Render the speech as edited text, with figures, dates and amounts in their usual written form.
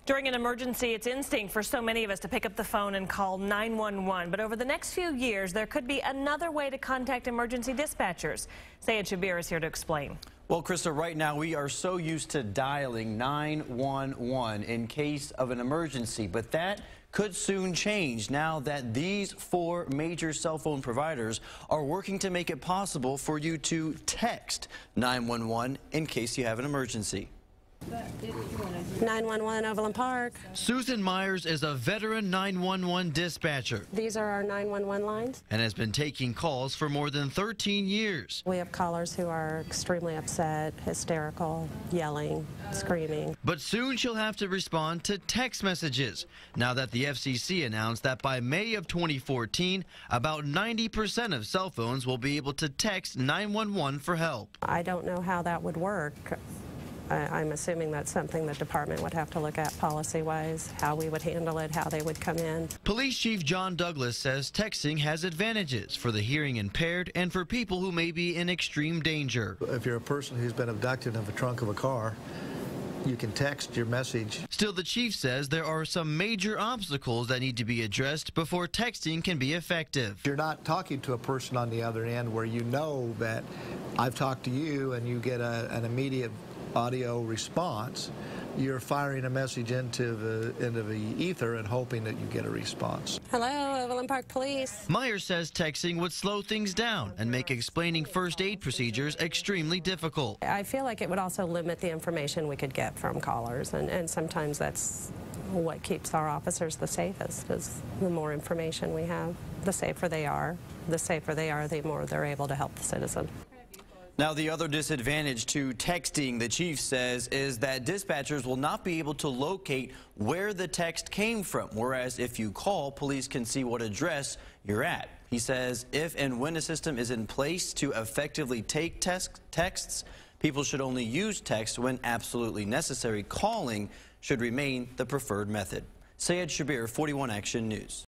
During an emergency, it's instinct for so many of us to pick up the phone and call 911. But over the next few years, there could be another way to contact emergency dispatchers. KSHB is here to explain. Well, Krista, right now we are so used to dialing 911 in case of an emergency, but that could soon change now that these 4 major cell phone providers are working to make it possible for you to text 911 in case you have an emergency. 911 Overland Park. Susan Myers is a veteran 911 dispatcher. These are our 911 lines. And has been taking calls for more than 13 years. We have callers who are extremely upset, hysterical, yelling, screaming. But soon she'll have to respond to text messages. Now that the FCC announced that by May of 2014, about 90% of cell phones will be able to text 911 for help. I don't know how that would work. I'm assuming that's something the department would have to look at policy-wise, how we would handle it, how they would come in. Police Chief John Douglas says texting has advantages for the hearing impaired and for people who may be in extreme danger. If you're a person who's been abducted in the trunk of a car, you can text your message. Still, the chief says there are some major obstacles that need to be addressed before texting can be effective. You're not talking to a person on the other end where you know that I've talked to you and you get an immediate audio response. You're firing a message into the ether and hoping that you get a response. Hello, Overland Park Police. Myers says texting would slow things down and make explaining first aid procedures extremely difficult. I feel like it would also limit the information we could get from callers, and sometimes that's what keeps our officers the safest, is the more information we have, the safer they are. The safer they are, the more they're able to help the citizen. Now, the other disadvantage to texting, the chief says, is that dispatchers will not be able to locate where the text came from, whereas if you call, police can see what address you're at. He says if and when a system is in place to effectively take texts, people should only use text when absolutely necessary. Calling should remain the preferred method. KSHB 41 Action News.